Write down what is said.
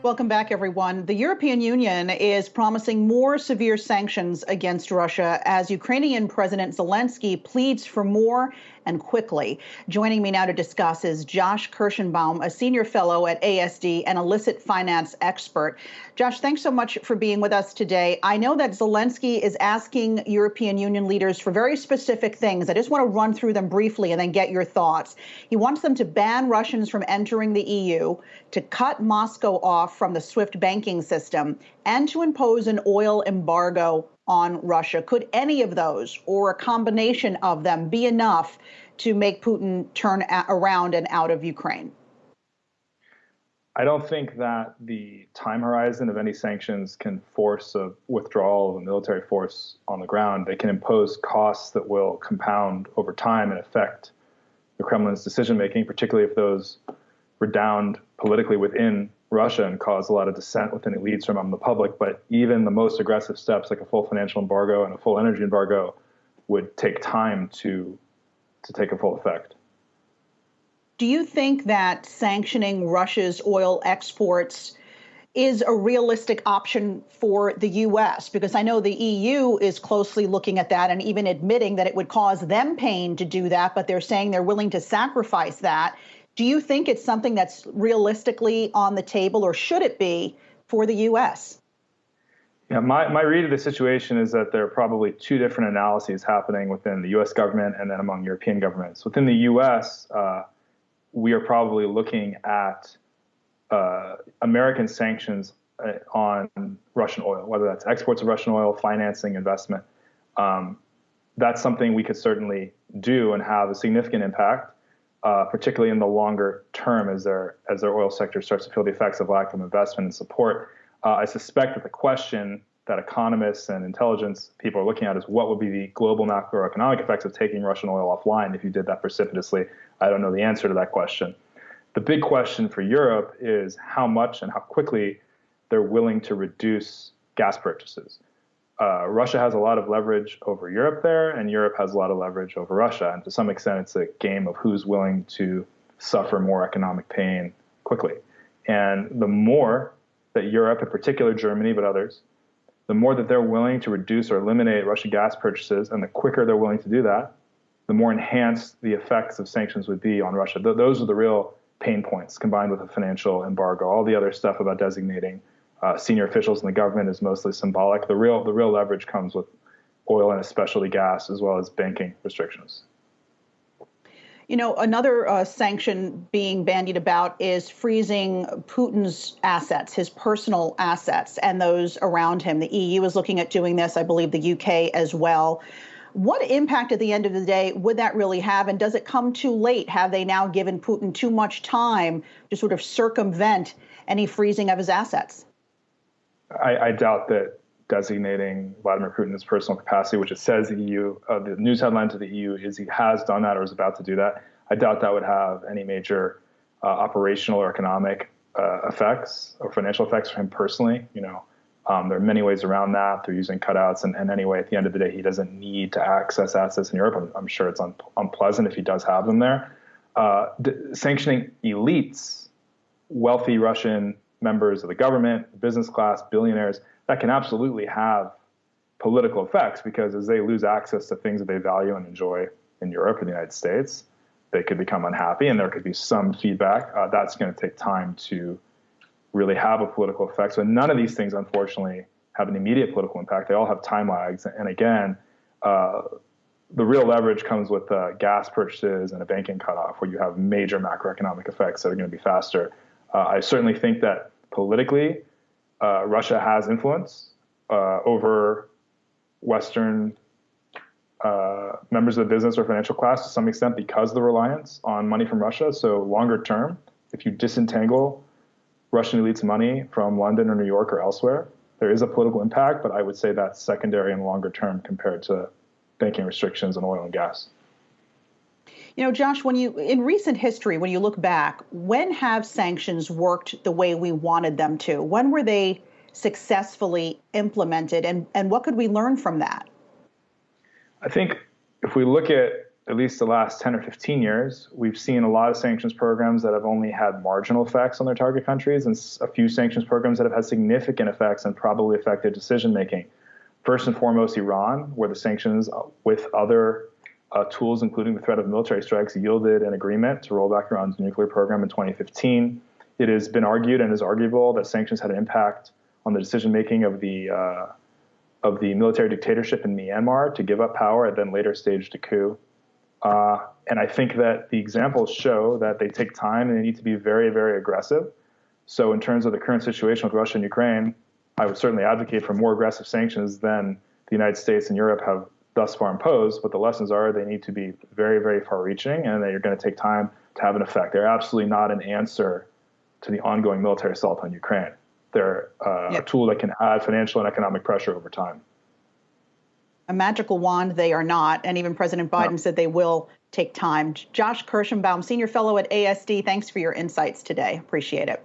Welcome back, everyone. The European Union is promising more severe sanctions against Russia as Ukrainian President Zelensky pleads for more and quickly. Joining me now to discuss is Josh Kirschenbaum, a senior fellow at ASD and illicit finance expert. Josh, thanks so much for being with us today. I know that Zelensky is asking European Union leaders for very specific things. I just want to run through them briefly and then get your thoughts. He wants them to ban Russians from entering the EU, to cut Moscow off from the SWIFT banking system, and to impose an oil embargo on Russia. Could any of those, or a combination of them, be enough to make Putin turn around and out of Ukraine? I don't think that the time horizon of any sanctions can force a withdrawal of a military force on the ground. They can impose costs that will compound over time and affect the Kremlin's decision-making, particularly if those redound politically within Russia and cause a lot of dissent within elites from the public. But even the most aggressive steps, like a full financial embargo and a full energy embargo, would take time to take a full effect. Do you think that sanctioning Russia's oil exports is a realistic option for the U.S.? Because I know the EU is closely looking at that and even admitting that it would cause them pain to do that, but they're saying they're willing to sacrifice that. Do you think it's something that's realistically on the table, or should it be for the U.S.? Yeah, my read of the situation is that there are probably two different analyses happening within the U.S. government and then among European governments. Within the U.S., we are probably looking at American sanctions on Russian oil, whether that's exports of Russian oil, financing, investment. That's something we could certainly do and have a significant impact. Particularly in the longer term as their oil sector starts to feel the effects of lack of investment and support. I suspect that the question that economists and intelligence people are looking at is what would be the global macroeconomic effects of taking Russian oil offline if you did that precipitously. I don't know the answer to that question. The big question for Europe is how much and how quickly they're willing to reduce gas purchases. Russia has a lot of leverage over Europe there, and Europe has a lot of leverage over Russia. And to some extent, it's a game of who's willing to suffer more economic pain quickly. And the more that Europe, in particular Germany, but others, the more that they're willing to reduce or eliminate Russian gas purchases, and the quicker they're willing to do that, the more enhanced the effects of sanctions would be on Russia. Those are the real pain points, combined with a financial embargo. All the other stuff about designating senior officials in the government is mostly symbolic. The real leverage comes with oil and especially gas, as well as banking restrictions. You know, another sanction being bandied about is freezing Putin's assets, his personal assets, and those around him. The EU is looking at doing this, I believe the UK as well. What impact at the end of the day would that really have? And does it come too late? Have they now given Putin too much time to sort of circumvent any freezing of his assets? I doubt that designating Vladimir Putin's personal capacity, which it says the EU, the news headline to the EU is he has done that or is about to do that. I doubt that would have any major operational or economic effects or financial effects for him personally. You know, there are many ways around that. They're using cutouts, and anyway, at the end of the day, he doesn't need to access assets in Europe. I'm sure it's unpleasant if he does have them there. Sanctioning elites, wealthy Russian members of the government, business class, billionaires, that can absolutely have political effects, because as they lose access to things that they value and enjoy in Europe and the United States, they could become unhappy, and there could be some feedback. That's going to take time to really have a political effect. So none of these things, unfortunately, have an immediate political impact. They all have time lags. And again, the real leverage comes with gas purchases and a banking cutoff, where you have major macroeconomic effects that are going to be faster. I certainly think that politically, Russia has influence over Western members of the business or financial class to some extent because of the reliance on money from Russia. So longer term, if you disentangle Russian elites' money from London or New York or elsewhere, there is a political impact, but I would say that's secondary and longer term compared to banking restrictions on oil and gas. You know, Josh, in recent history, when you look back, when have sanctions worked the way we wanted them to? When were they successfully implemented, and what could we learn from that? I think if we look at at least the last 10 or 15 years, we've seen a lot of sanctions programs that have only had marginal effects on their target countries and a few sanctions programs that have had significant effects and probably affected decision-making. First and foremost, Iran, where the sanctions with other tools, including the threat of military strikes, yielded an agreement to roll back Iran's nuclear program in 2015. It has been argued and is arguable that sanctions had an impact on the decision-making of the military dictatorship in Myanmar to give up power and then later staged a coup. And I think that the examples show that they take time and they need to be very, very aggressive. So in terms of the current situation with Russia and Ukraine, I would certainly advocate for more aggressive sanctions than the United States and Europe have thus far imposed. But the lessons are they need to be very, very far-reaching, and they're going to take time to have an effect. They're absolutely not an answer to the ongoing military assault on Ukraine. They're a tool that can add financial and economic pressure over time. A magical wand they are not, and even President Biden said they will take time. Josh Kirschenbaum, Senior Fellow at ASD, thanks for your insights today. Appreciate it.